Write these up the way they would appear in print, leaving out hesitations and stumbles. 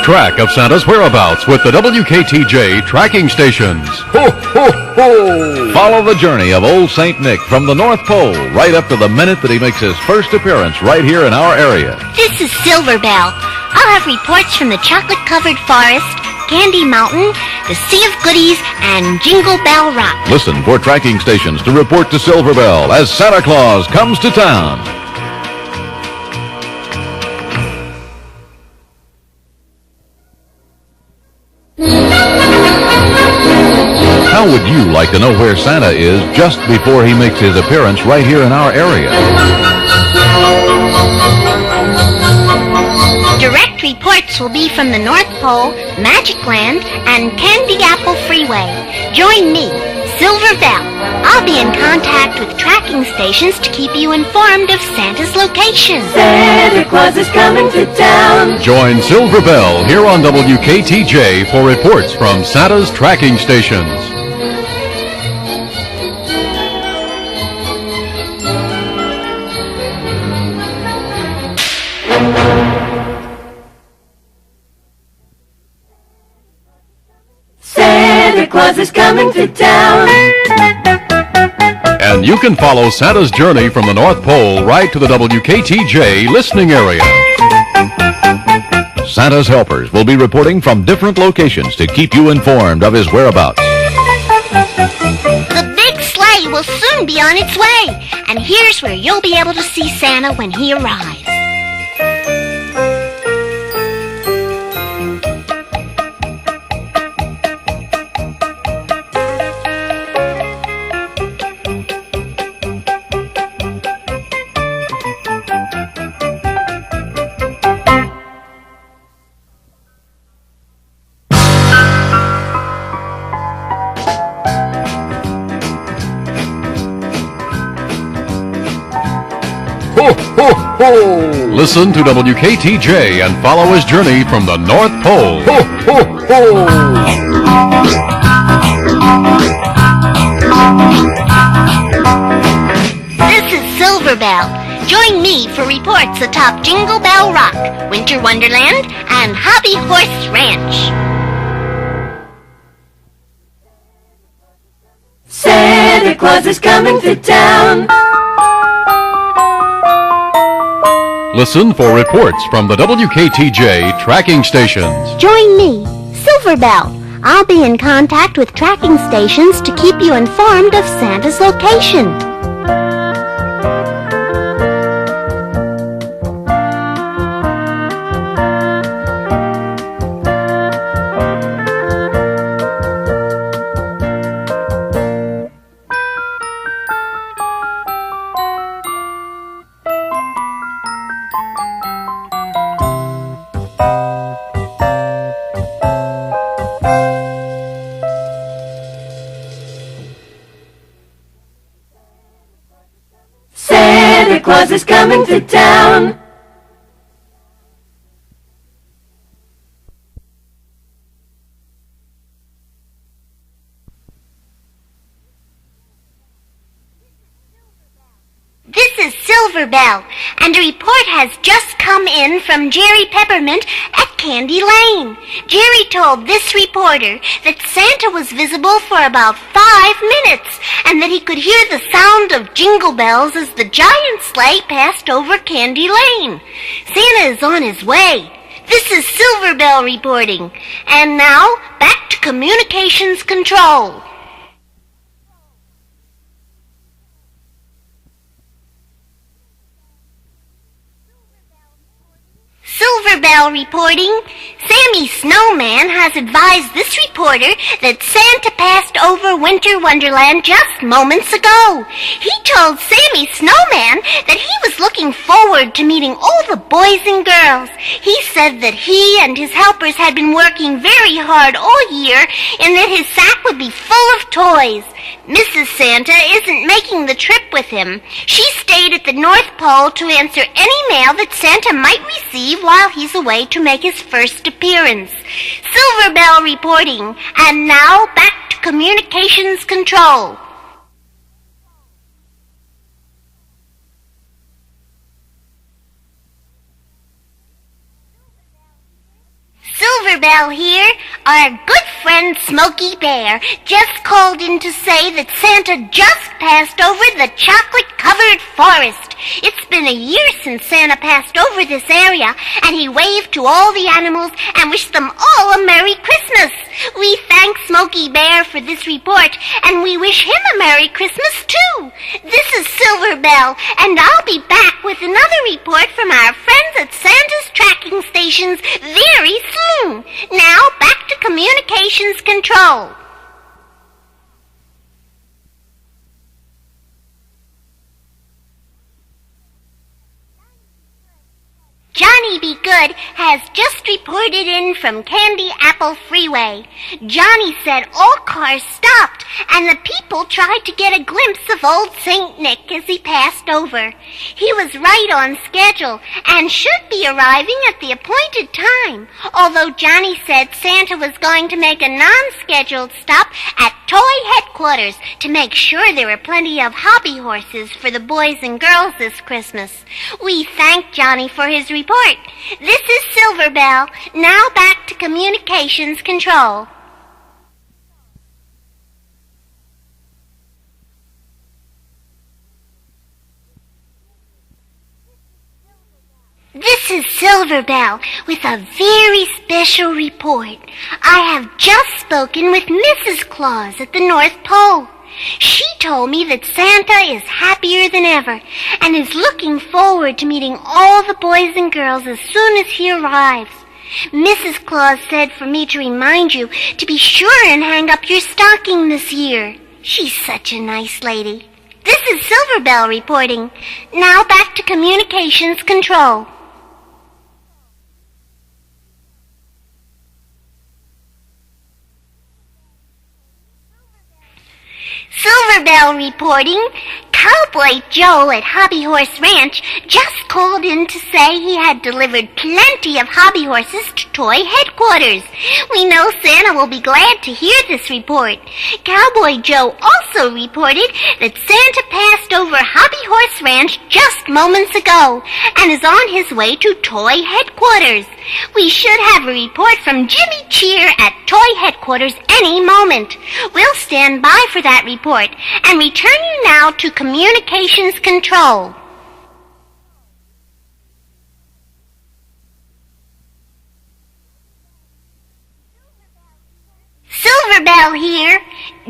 track of Santa's whereabouts with the WKTJ tracking stations. Ho, ho, ho! Follow the journey of Old St. Nick from the North Pole right up to the minute that he makes his first appearance right here in our area. This is Silver Bell. I'll have reports from the chocolate-covered forest, Candy Mountain, the Sea of Goodies, and Jingle Bell Rock. Listen for tracking stations to report to Silver Bell as Santa Claus comes to town. How would you like to know where Santa is just before he makes his appearance right here in our area? Direct reports will be from the North Pole, Magic Land, and Candy Apple Freeway. Join me, Silver Bell. I'll be in contact with tracking stations to keep you informed of Santa's location. Santa Claus is coming to town. Join Silver Bell here on WKTJ for reports from Santa's tracking stations. Santa Claus is coming to town. And you can follow Santa's journey from the North Pole right to the WKTJ listening area. Santa's helpers will be reporting from different locations to keep you informed of his whereabouts. The big sleigh will soon be on its way, and here's where you'll be able to see Santa when he arrives. Listen to WKTJ and follow his journey from the North Pole. Ho, ho, ho! This is Silver Bell. Join me for reports atop Jingle Bell Rock, Winter Wonderland, and Hobby Horse Ranch. Santa Claus is coming to town. Listen for reports from the WKTJ tracking stations. Join me, Silver Bell. I'll be in contact with tracking stations to keep you informed of Santa's location. Santa Claus is coming to town. This is Silver Bell, and a report has just come in from Jerry Peppermint at Candy Lane. Jerry told this reporter that Santa was visible for about 5 minutes, and that he could hear the sound of jingle bells as the giant sleigh passed over Candy Lane. Santa is on his way. This is Silver Bell reporting. And now, back to Communications Control. Silver Bell reporting. Sammy Snowman has advised this reporter that Santa passed over Winter Wonderland just moments ago. He told Sammy Snowman that he was looking forward to meeting all the boys and girls. He said that he and his helpers had been working very hard all year and that his sack would be full of toys. Mrs. Santa isn't making the trip with him. She stayed at the North Pole to answer any mail that Santa might receive while he's away to make his first appearance. Silver Bell reporting. And now back to Communications Control. Bell here. Our good friend Smokey Bear just called in to say that Santa just passed over the chocolate-covered forest. It's been a year since Santa passed over this area, and he waved to all the animals and wished them all a Merry Christmas. We thank Smokey Bear for this report, and we wish him a Merry Christmas, too. This is Silver Bell, and I'll be back with another report from our friends at Santa's tracking stations very soon. Now, back to Communications Control. Johnny Be Good has just reported in from Candy Apple Freeway. Johnny said all cars stopped and the people tried to get a glimpse of old St. Nick as he passed over. He was right on schedule and should be arriving at the appointed time, although Johnny said Santa was going to make a non-scheduled stop at Toy Headquarters to make sure there were plenty of hobby horses for the boys and girls this Christmas. We thank Johnny for his report. This is Silver Bell. Now back to Communications Control. This is Silver Bell with a very special report. I have just spoken with Mrs. Claus at the North Pole. She told me that Santa is happier than ever and is looking forward to meeting all the boys and girls as soon as he arrives. Mrs. Claus said for me to remind you to be sure and hang up your stocking this year. She's such a nice lady. This is Silver Bell reporting. Now back to Communications Control. Silver Bell reporting. Cowboy Joe at Hobby Horse Ranch just called in to say he had delivered plenty of hobby horses to Toy Headquarters. We know Santa will be glad to hear this report. Cowboy Joe also reported that Santa passed over Hobby Horse Ranch just moments ago and is on his way to Toy Headquarters. We should have a report from Jimmy Cheer at Toy Headquarters any moment. We'll stand by for that report and return you now to Communications Control. Silver Bell here.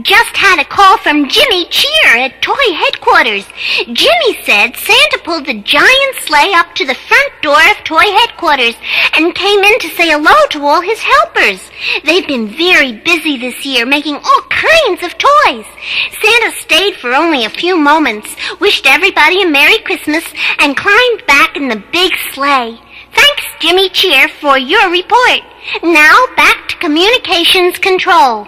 Just had a call from Jimmy Cheer at Toy Headquarters. Jimmy said Santa pulled the giant sleigh up to the front door of Toy Headquarters and came in to say hello to all his helpers. They've been very busy this year making all kinds of toys. Santa stayed for only a few moments, wished everybody a Merry Christmas, and climbed back in the big sleigh. Thanks, Jimmy Cheer, for your report. Now back to Communications Control.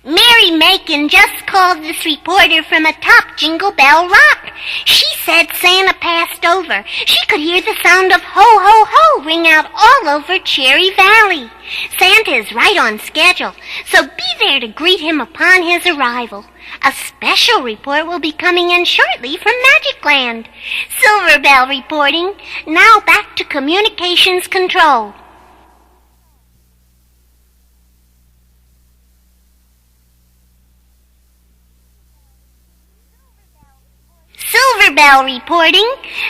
Mary Macon just called this reporter from atop Jingle Bell Rock. She said Santa passed over. She could hear the sound of ho, ho, ho ring out all over Cherry Valley. Santa is right on schedule, so be there to greet him upon his arrival. A special report will be coming in shortly from Magic Land. Silver Bell reporting. Now back to Communications Control. Silver Bell reporting.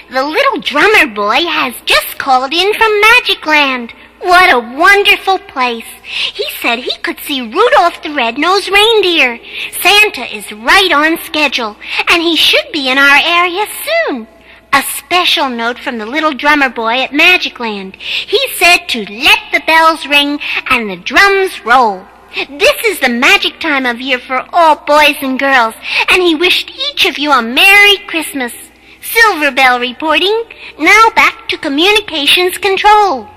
The little drummer boy has just called in from Magic Land. What a wonderful place. He said he could see Rudolph the Red-Nosed Reindeer. Santa is right on schedule, and he should be in our area soon. A special note from the little drummer boy at Magic Land. He said to let the bells ring and the drums roll. This is the magic time of year for all boys and girls, and he wished each of you a Merry Christmas. Silver Bell reporting. Now back to Communications Control.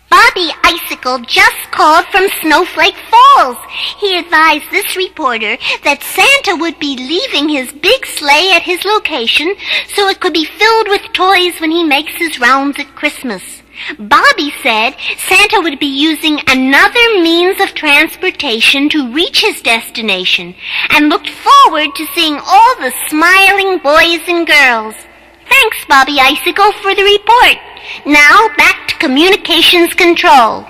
Bobby Icicle just called from Snowflake Falls. He advised this reporter that Santa would be leaving his big sleigh at his location so it could be filled with toys when he makes his rounds at Christmas. Bobby said Santa would be using another means of transportation to reach his destination and looked forward to seeing all the smiling boys and girls. Thanks, Bobby Icicle, for the report. Now, back to Communications Control.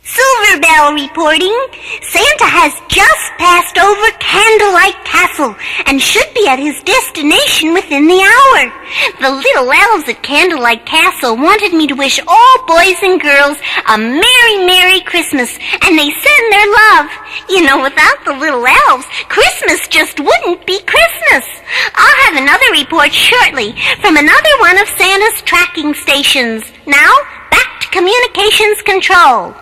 Silver Bell reporting. Santa has just passed over Candlelight Castle and should be at his destination within the hour. The little elves at Candlelight Castle wanted me to wish all boys and girls a Merry, Merry Christmas, and they send their love. You know, without the little elves, Christmas just wouldn't be Christmas. I'll have another report shortly from another one of Santa's tracking stations. Now, back to Communications Control.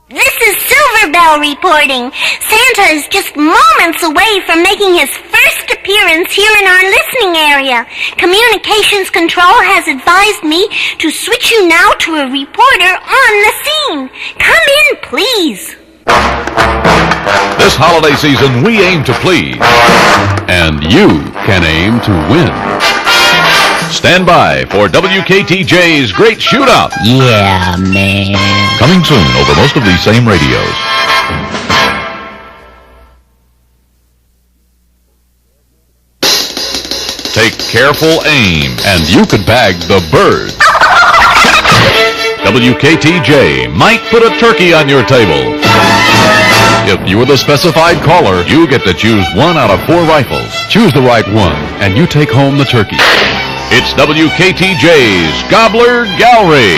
This is Silver Bell reporting. Santa is just moments away from making his first appearance here in our listening area. Communications Control has advised me to switch you now to a reporter on the scene. Come in, please. This holiday season, we aim to please, and you can aim to win. Stand by for WKTJ's Great Shootout. Yeah, man. Coming soon over most of these same radios. Take careful aim, and you could bag the bird. WKTJ might put a turkey on your table. If you are the specified caller, you get to choose one out of 4 rifles. Choose the right one, and you take home the turkey. It's WKTJ's Gobbler Gallery.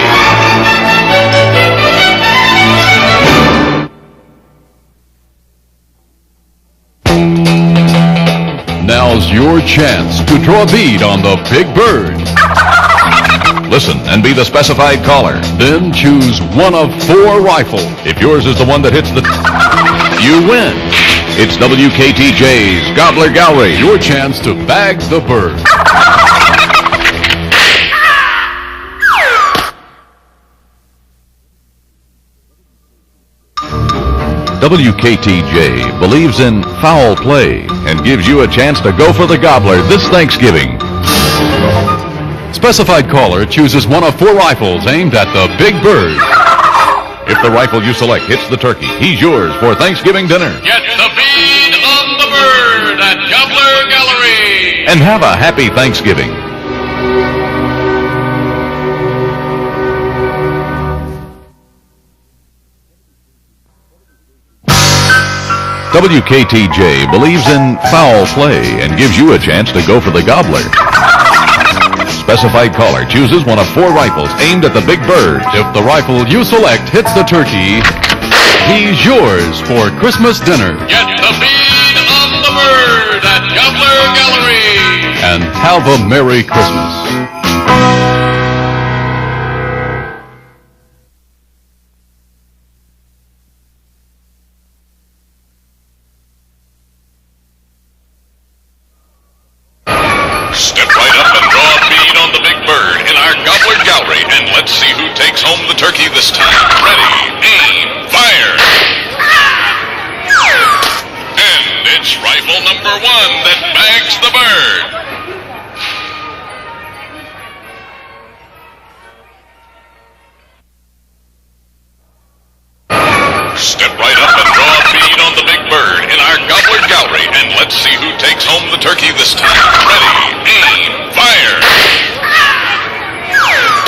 Now's your chance to draw a bead on the big bird. Listen and be the specified caller. Then choose one of 4 rifles. If yours is the one that hits the... you win. It's WKTJ's Gobbler Gallery. Your chance to bag the bird. WKTJ believes in foul play and gives you a chance to go for the gobbler this Thanksgiving. Specified caller chooses one of 4 rifles aimed at the big bird. If the rifle you select hits the turkey, he's yours for Thanksgiving dinner. Get the bead on the bird at Gobbler Gallery. And have a happy Thanksgiving. WKTJ believes in foul play and gives you a chance to go for the gobbler. Specified caller chooses one of 4 rifles aimed at the big bird. If the rifle you select hits the turkey, he's yours for Christmas dinner. Get the bead on the bird at Gobbler Gallery. And have a Merry Christmas. Step right up and draw a bead on the big bird in our Gobbler Gallery, and let's see who takes home the turkey this time. Ready, aim, fire! And it's rifle number 1 that bags the bird. Step right up and draw a bead on the big bird in our Gobbler Gallery, and let's see who takes home the turkey this time. Ready, aim, fire!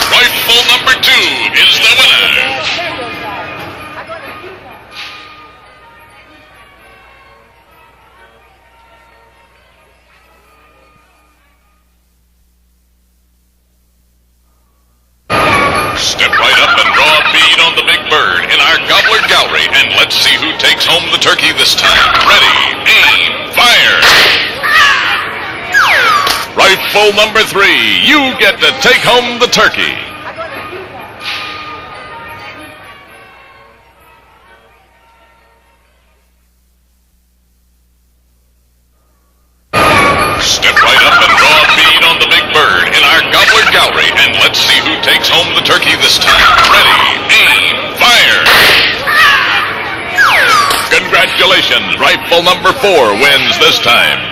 Rifle number 2 is the winner. Step right up and draw a bead on the big bird in our Gobbler Gallery, and let's see who takes home the turkey this time. Ready, aim, fire! Rifle number 3, you get to take home the turkey. Step right takes home the turkey this time. Ready, aim, fire! Congratulations, rifle number 4 wins this time.